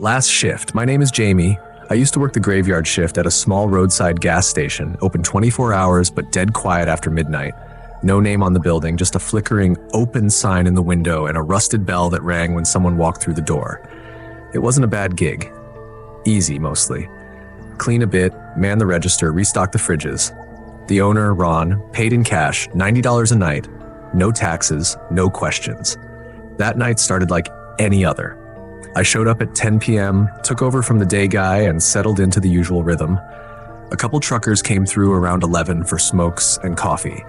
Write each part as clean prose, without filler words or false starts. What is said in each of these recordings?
Last shift. My name is Jamie. I used to work the graveyard shift at a small roadside gas station, open 24 hours but dead quiet after midnight. No name on the building, just a flickering open sign in the window and a rusted bell that rang when someone walked through the door. It wasn't a bad gig. Easy, mostly. Clean a bit, man the register, restock the fridges. The owner, Ron, paid in cash, $90 a night. No taxes, no questions. That night started like any other. I showed up at 10 p.m., took over from the day guy, and settled into the usual rhythm. A couple truckers came through around 11 for smokes and coffee.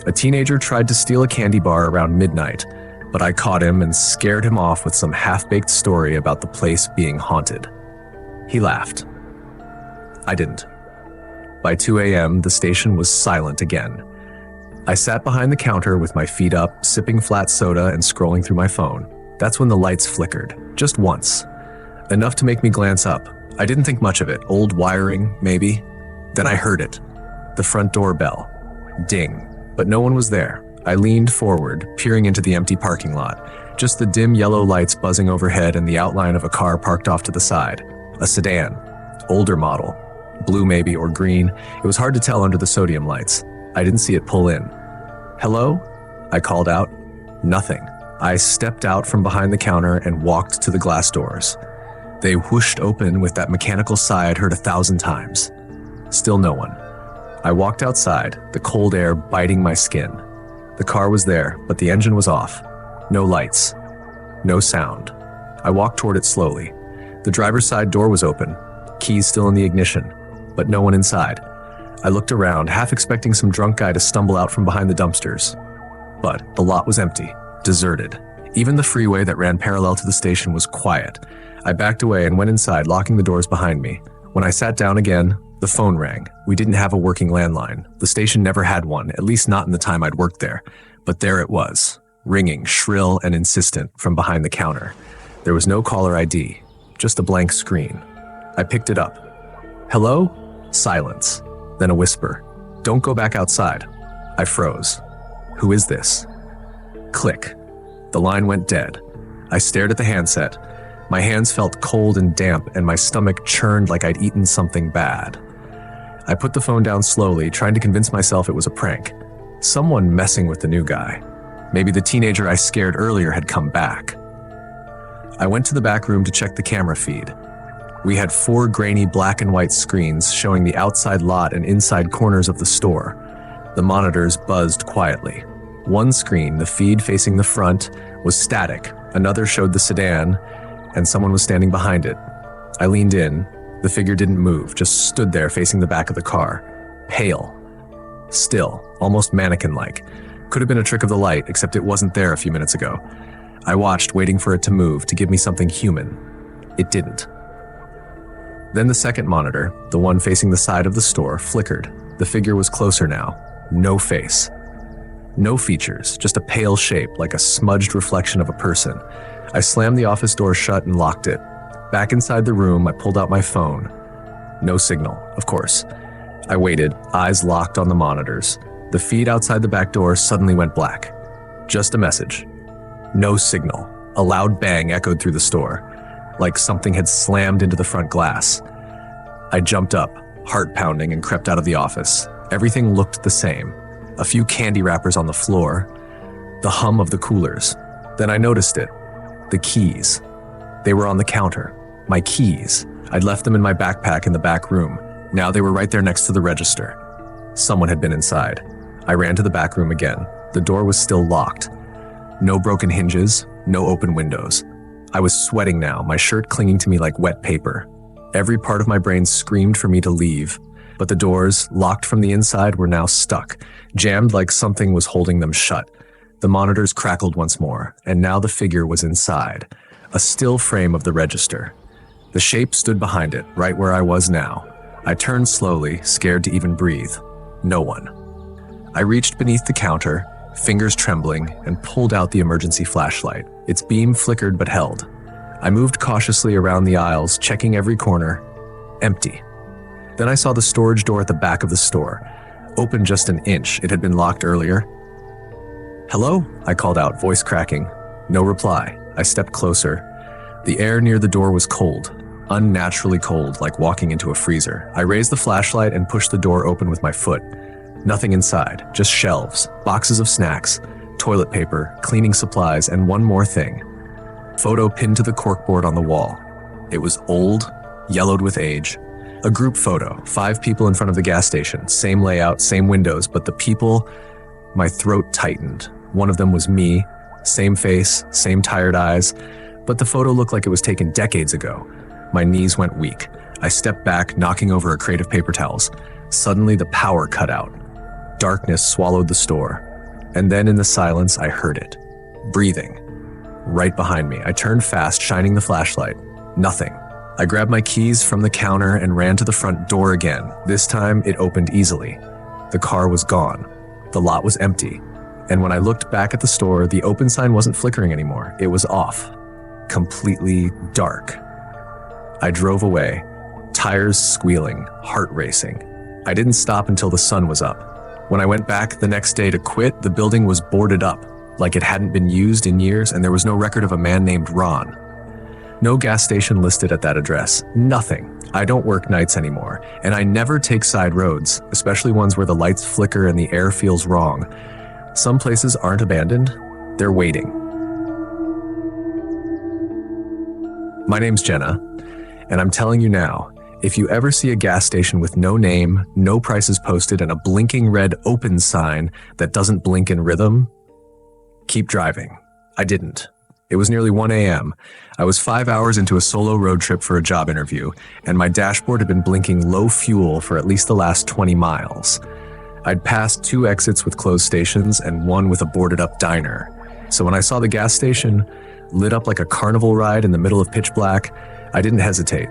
A teenager tried to steal a candy bar around midnight, but I caught him and scared him off with some half-baked story about the place being haunted. He laughed. I didn't. By 2 a.m., the station was silent again. I sat behind the counter with my feet up, sipping flat soda and scrolling through my phone. That's when the lights flickered, just once. Enough to make me glance up. I didn't think much of it. Old wiring, maybe. Then I heard it. The front door bell. Ding. But no one was there. I leaned forward, peering into the empty parking lot. Just the dim yellow lights buzzing overhead and the outline of a car parked off to the side. A sedan. Older model. Blue maybe, or green. It was hard to tell under the sodium lights. I didn't see it pull in. "Hello?" I called out. Nothing. I stepped out from behind the counter and walked to the glass doors. They whooshed open with that mechanical sigh I'd heard 1,000 times. Still no one. I walked outside, the cold air biting my skin. The car was there, but the engine was off. No lights. No sound. I walked toward it slowly. The driver's side door was open, keys still in the ignition, but no one inside. I looked around, half expecting some drunk guy to stumble out from behind the dumpsters. But the lot was empty. Deserted. Even the freeway that ran parallel to the station was quiet. I backed away and went inside, locking the doors behind me. When I sat down again, the phone rang. We didn't have a working landline. The station never had one, at least not in the time I'd worked there. But there it was, ringing, shrill and insistent from behind the counter. There was no caller ID, just a blank screen. I picked it up. "Hello?" Silence. Then a whisper. "Don't go back outside." I froze. "Who is this?" Click. The line went dead. I stared at the handset. My hands felt cold and damp, and my stomach churned like I'd eaten something bad. I put the phone down slowly, trying to convince myself it was a prank. Someone messing with the new guy. Maybe the teenager I scared earlier had come back. I went to the back room to check the camera feed. We had 4 grainy black and white screens showing the outside lot and inside corners of the store. The monitors buzzed quietly. One screen, the feed facing the front, was static. Another showed the sedan, and someone was standing behind it. I leaned in. The figure didn't move, just stood there facing the back of the car. Pale. Still, almost mannequin-like. Could have been a trick of the light, except it wasn't there a few minutes ago. I watched, waiting for it to move, to give me something human. It didn't. Then the second monitor, the one facing the side of the store, flickered. The figure was closer now. No face. No features, just a pale shape, like a smudged reflection of a person. I slammed the office door shut and locked it. Back inside the room, I pulled out my phone. No signal, of course. I waited, eyes locked on the monitors. The feed outside the back door suddenly went black. Just a message. No signal. A loud bang echoed through the store, like something had slammed into the front glass. I jumped up, heart pounding, and crept out of the office. Everything looked the same. A few candy wrappers on the floor. The hum of the coolers. Then I noticed it. The keys. They were on the counter. My keys. I'd left them in my backpack in the back room. Now they were right there next to the register. Someone had been inside. I ran to the back room again. The door was still locked. No broken hinges, no open windows. I was sweating now, my shirt clinging to me like wet paper. Every part of my brain screamed for me to leave, but the doors, locked from the inside, were now stuck, jammed like something was holding them shut. The monitors crackled once more, and now the figure was inside, a still frame of the register. The shape stood behind it, right where I was now. I turned slowly, scared to even breathe. No one. I reached beneath the counter, fingers trembling, and pulled out the emergency flashlight. Its beam flickered but held. I moved cautiously around the aisles, checking every corner. Empty. Then I saw the storage door at the back of the store, open just an inch. It had been locked earlier. "Hello?" I called out, voice cracking. No reply. I stepped closer. The air near the door was cold, unnaturally cold, like walking into a freezer. I raised the flashlight and pushed the door open with my foot. Nothing inside, just shelves, boxes of snacks, toilet paper, cleaning supplies, and one more thing. Photo pinned to the corkboard on the wall. It was old, yellowed with age. A group photo, 5 people in front of the gas station, same layout, same windows, but the people, my throat tightened. One of them was me, same face, same tired eyes, but the photo looked like it was taken decades ago. My knees went weak. I stepped back, knocking over a crate of paper towels. Suddenly the power cut out. Darkness swallowed the store. And then in the silence, I heard it. Breathing. Right behind me. I turned fast, shining the flashlight. Nothing. I grabbed my keys from the counter and ran to the front door again. This time, it opened easily. The car was gone. The lot was empty. And when I looked back at the store, the open sign wasn't flickering anymore. It was off. Completely dark. I drove away, tires squealing, heart racing. I didn't stop until the sun was up. When I went back the next day to quit, the building was boarded up, like it hadn't been used in years, and there was no record of a man named Ron. No gas station listed at that address. Nothing. I don't work nights anymore, and I never take side roads, especially ones where the lights flicker and the air feels wrong. Some places aren't abandoned, they're waiting. My name's Jenna, and I'm telling you now, if you ever see a gas station with no name, no prices posted, and a blinking red open sign that doesn't blink in rhythm, keep driving. I didn't. It was nearly 1 a.m. I was 5 hours into a solo road trip for a job interview, and my dashboard had been blinking low fuel for at least the last 20 miles. I'd passed 2 exits with closed stations and 1 with a boarded up diner. So when I saw the gas station lit up like a carnival ride in the middle of pitch black, I didn't hesitate.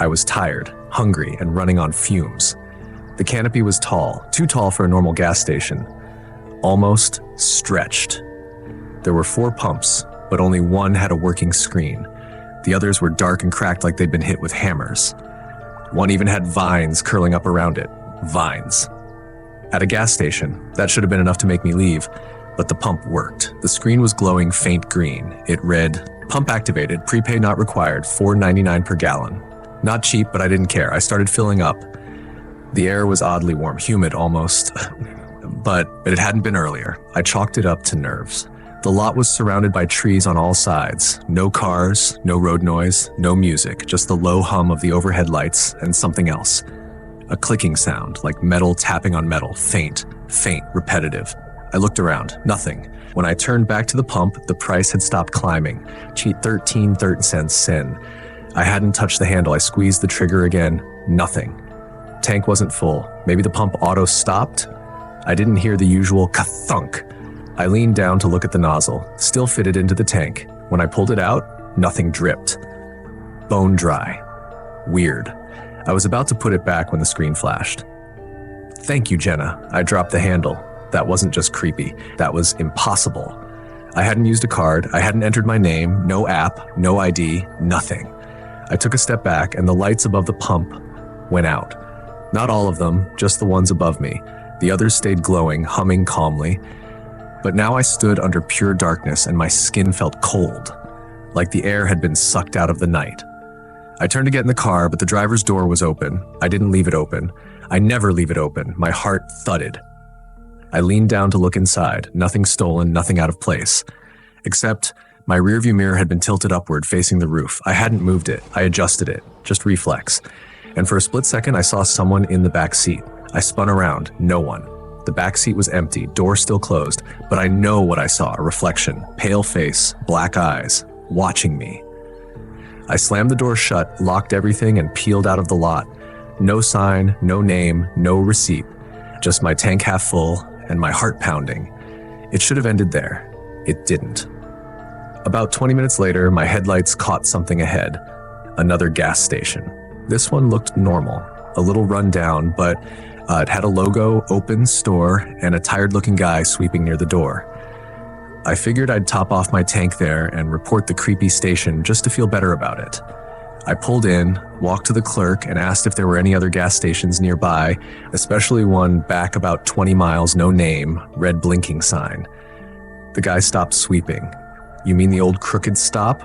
I was tired, hungry, and running on fumes. The canopy was tall, too tall for a normal gas station. Almost stretched. There were 4 pumps, but only 1 had a working screen. The others were dark and cracked like they'd been hit with hammers. 1 even had vines curling up around it. Vines. At a gas station, that should have been enough to make me leave, but the pump worked. The screen was glowing faint green. It read, "Pump activated, prepay not required, $4.99 per gallon." Not cheap, but I didn't care. I started filling up. The air was oddly warm, humid almost, but it hadn't been earlier. I chalked it up to nerves. The lot was surrounded by trees on all sides. No cars, no road noise, no music, just the low hum of the overhead lights and something else. A clicking sound, like metal tapping on metal, faint, repetitive. I looked around, nothing. When I turned back to the pump, the price had stopped climbing. 13 cents sin. I hadn't touched the handle. I squeezed the trigger again. Nothing. Tank wasn't full. Maybe the pump auto stopped? I didn't hear the usual ka-thunk. I leaned down to look at the nozzle, still fitted into the tank. When I pulled it out, nothing dripped. Bone dry. Weird. I was about to put it back when the screen flashed. "Thank you, Jenna." I dropped the handle. That wasn't just creepy. That was impossible. I hadn't used a card. I hadn't entered my name. No app. No ID. Nothing. I took a step back, and the lights above the pump went out. Not all of them, just the ones above me. The others stayed glowing, humming calmly. But now I stood under pure darkness, and my skin felt cold, like the air had been sucked out of the night. I turned to get in the car, but the driver's door was open. I didn't leave it open. I never leave it open. My heart thudded. I leaned down to look inside. Nothing stolen, nothing out of place. Except my rearview mirror had been tilted upward, facing the roof. I hadn't moved it. I adjusted it. Just reflex. And for a split second, I saw someone in the back seat. I spun around. No one. The back seat was empty, door still closed, but I know what I saw, a reflection, pale face, black eyes, watching me. I slammed the door shut, locked everything, and peeled out of the lot. No sign, no name, no receipt. Just my tank half full and my heart pounding. It should have ended there. It didn't. About 20 minutes later, my headlights caught something ahead. Another gas station. This one looked normal, a little run down, but it had a logo, open store, and a tired-looking guy sweeping near the door. I figured I'd top off my tank there and report the creepy station just to feel better about it. I pulled in, walked to the clerk, and asked if there were any other gas stations nearby, especially one back about 20 miles, no name, red blinking sign. The guy stopped sweeping. "You mean the old crooked stop?"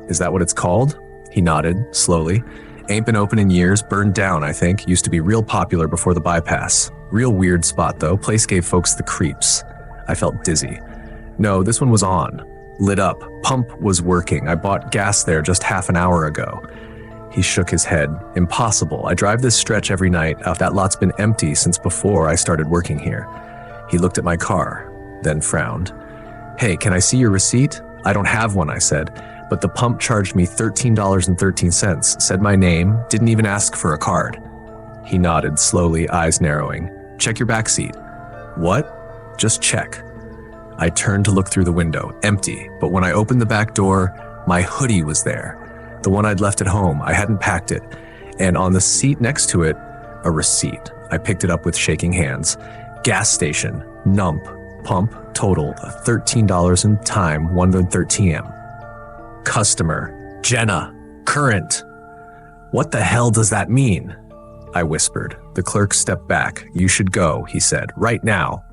Is that what it's called? He nodded, slowly. Ain't been open in years, burned down, I think. Used to be real popular before the bypass. Real weird spot, though. Place gave folks the creeps. I felt dizzy. No, this one was on. Lit up. Pump was working. I bought gas there just half an hour ago. He shook his head. Impossible. I drive this stretch every night. That lot's been empty since before I started working here. He looked at my car, then frowned. Hey, can I see your receipt? I don't have one, I said, but the pump charged me $13.13, said my name, didn't even ask for a card. He nodded slowly, eyes narrowing. Check your backseat. What? Just check. I turned to look through the window, empty, but when I opened the back door, my hoodie was there. The one I'd left at home, I hadn't packed it, and on the seat next to it, a receipt. I picked it up with shaking hands. Gas station, nump, pump, total, $13 in time, 1:13 a.m. Customer, Jenna, current. What the hell does that mean? I whispered. The clerk stepped back. You should go, he said, right now.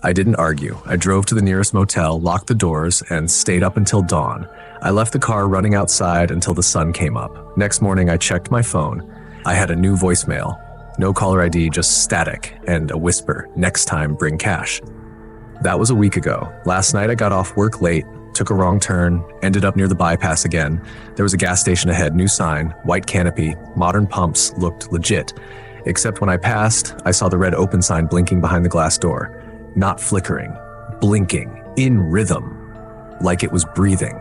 I didn't argue. I drove to the nearest motel, locked the doors, and stayed up until dawn. I left the car running outside until the sun came up. Next morning, I checked my phone. I had a new voicemail. No caller ID, just static, and a whisper, next time, bring cash. That was a week ago. Last night, I got off work late, took a wrong turn, ended up near the bypass again. There was a gas station ahead, new sign, white canopy, modern pumps, looked legit. Except when I passed, I saw the red open sign blinking behind the glass door. Not flickering, blinking, in rhythm, like it was breathing.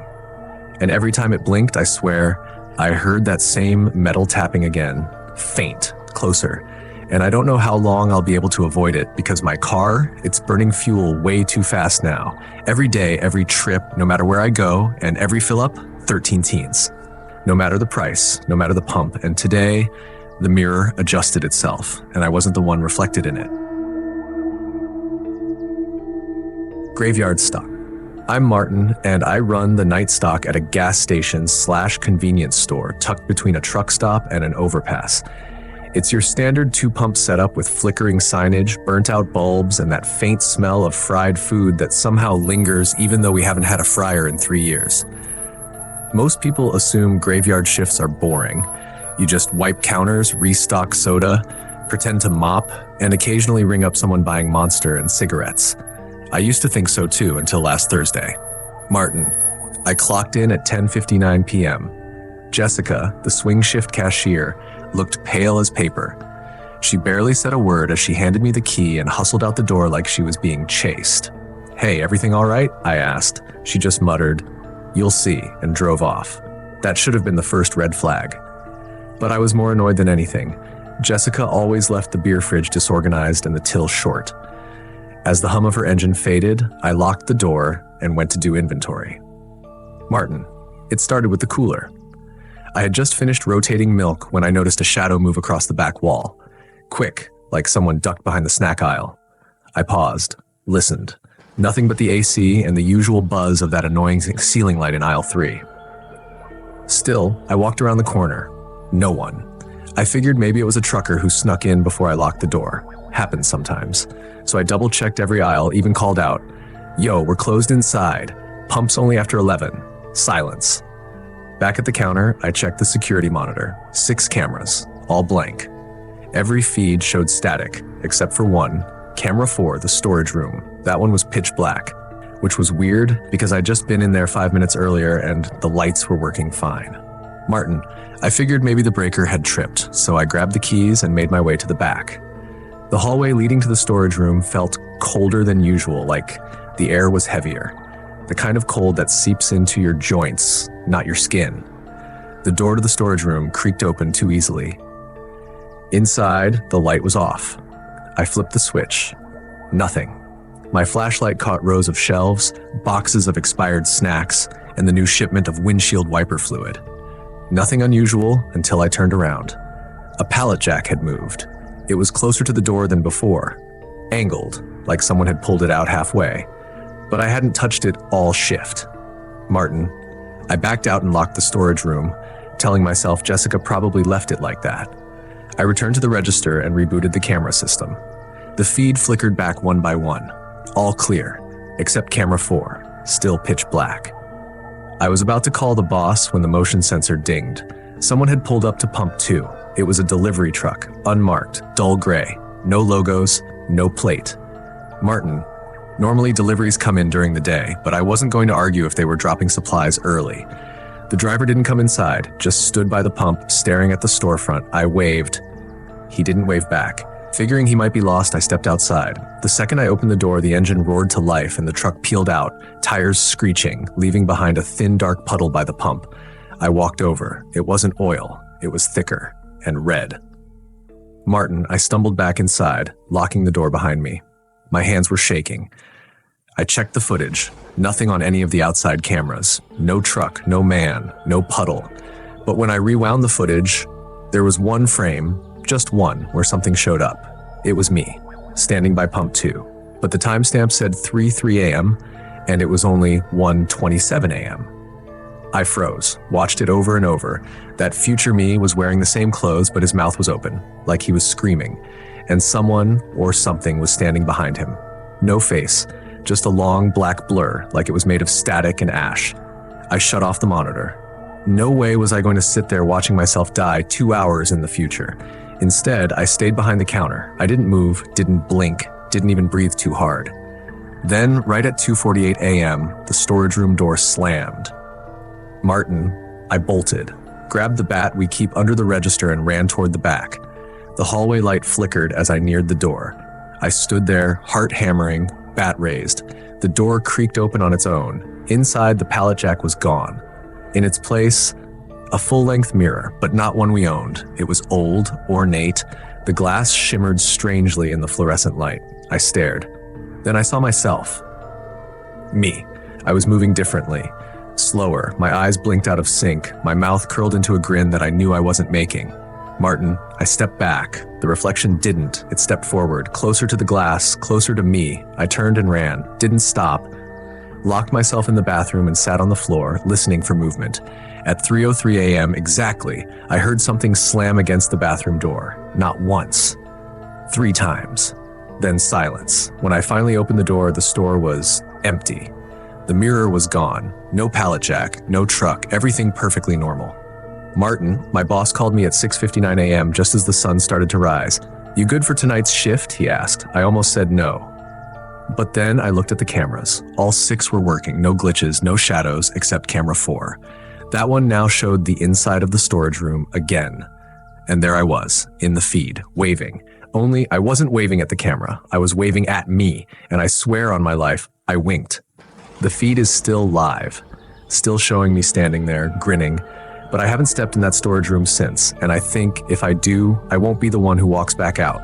And every time it blinked, I swear, I heard that same metal tapping again, faint, closer. And I don't know how long I'll be able to avoid it because my car, it's burning fuel way too fast now. Every day, every trip, no matter where I go, and every fill up, 13 teens. No matter the price, no matter the pump. And today, the mirror adjusted itself, and I wasn't the one reflected in it. Graveyard stock. I'm Martin, and I run the night stock at a gas station / convenience store tucked between a truck stop and an overpass. It's your standard 2-pump setup with flickering signage, burnt-out bulbs, and that faint smell of fried food that somehow lingers even though we haven't had a fryer in 3 years. Most people assume graveyard shifts are boring. You just wipe counters, restock soda, pretend to mop, and occasionally ring up someone buying Monster and cigarettes. I used to think so too until last Thursday. Martin. I clocked in at 10:59 p.m. Jessica, the swing shift cashier, looked pale as paper. She barely said a word as she handed me the key and hustled out the door like she was being chased. Hey, everything all right? I asked. She just muttered, you'll see, and drove off. That should have been the first red flag. But I was more annoyed than anything. Jessica always left the beer fridge disorganized and the till short. As the hum of her engine faded, I locked the door and went to do inventory. Martin. It started with the cooler. I had just finished rotating milk when I noticed a shadow move across the back wall. Quick, like someone ducked behind the snack aisle. I paused, listened. Nothing but the AC and the usual buzz of that annoying ceiling light in aisle 3. Still, I walked around the corner. No one. I figured maybe it was a trucker who snuck in before I locked the door. Happens sometimes. So I double-checked every aisle, even called out, yo, we're closed inside. Pumps only after 11. Silence. Back at the counter, I checked the security monitor. 6 cameras, all blank. Every feed showed static, except for one, camera 4, the storage room. That one was pitch black, which was weird because I'd just been in there 5 minutes earlier and the lights were working fine. Martin. I figured maybe the breaker had tripped, so I grabbed the keys and made my way to the back. The hallway leading to the storage room felt colder than usual, like the air was heavier. The kind of cold that seeps into your joints, not your skin. The door to the storage room creaked open too easily. Inside, the light was off. I flipped the switch. Nothing. My flashlight caught rows of shelves, boxes of expired snacks, and the new shipment of windshield wiper fluid. Nothing unusual until I turned around. A pallet jack had moved. It was closer to the door than before, angled, like someone had pulled it out halfway, but I hadn't touched it all shift. Martin. I backed out and locked the storage room, telling myself Jessica probably left it like that. I returned to the register and rebooted the camera system. The feed flickered back one by one, all clear, except camera 4, still pitch black. I was about to call the boss when the motion sensor dinged. Someone had pulled up to pump 2. It was a delivery truck, unmarked, dull gray, no logos, no plate. Martin, normally deliveries come in during the day, but I wasn't going to argue if they were dropping supplies early. The driver didn't come inside, just stood by the pump, staring at the storefront. I waved. He didn't wave back. Figuring he might be lost, I stepped outside. The second I opened the door, the engine roared to life and the truck peeled out, tires screeching, leaving behind a thin, dark puddle by the pump. I walked over. It wasn't oil. It was thicker and red. Martin, I stumbled back inside, locking the door behind me. My hands were shaking. I checked the footage. Nothing on any of the outside cameras. No truck, no man, no puddle. But when I rewound the footage, there was one frame, just one, where something showed up. It was me, standing by pump 2. But the timestamp said 3:03 a.m., and it was only 1:27 a.m. I froze, watched it over and over. That future me was wearing the same clothes, but his mouth was open, like he was screaming. And someone or something was standing behind him. No face, just a long black blur, like it was made of static and ash. I shut off the monitor. No way was I going to sit there watching myself die 2 hours in the future. Instead, I stayed behind the counter. I didn't move, didn't blink, didn't even breathe too hard. Then, right at 2:48 a.m., the storage room door slammed. Martin, I bolted, grabbed the bat we keep under the register and ran toward the back. The hallway light flickered as I neared the door. I stood there, heart hammering, bat raised. The door creaked open on its own. Inside, the pallet jack was gone. In its place, a full-length mirror, but not one we owned. It was old, ornate. The glass shimmered strangely in the fluorescent light. I stared. Then I saw myself. Me. I was moving differently. Slower, my eyes blinked out of sync, my mouth curled into a grin that I knew I wasn't making. Martin, I stepped back. The reflection didn't. It stepped forward, closer to the glass, closer to me. I turned and ran, didn't stop. Locked myself in the bathroom and sat on the floor, listening for movement. At 3:03 a.m. exactly, I heard something slam against the bathroom door. Not once. 3 times. Then silence. When I finally opened the door, the store was empty. The mirror was gone. No pallet jack, no truck, everything perfectly normal. Martin, my boss, called me at 6:59 a.m. just as the sun started to rise. "You good for tonight's shift?" he asked. I almost said no. But then I looked at the cameras. All 6 were working, no glitches, no shadows, except camera 4. That one now showed the inside of the storage room again. And there I was, in the feed, waving. Only I wasn't waving at the camera. I was waving at me, and I swear on my life, I winked. The feed is still live, still showing me standing there, grinning, but I haven't stepped in that storage room since, and I think if I do, I won't be the one who walks back out.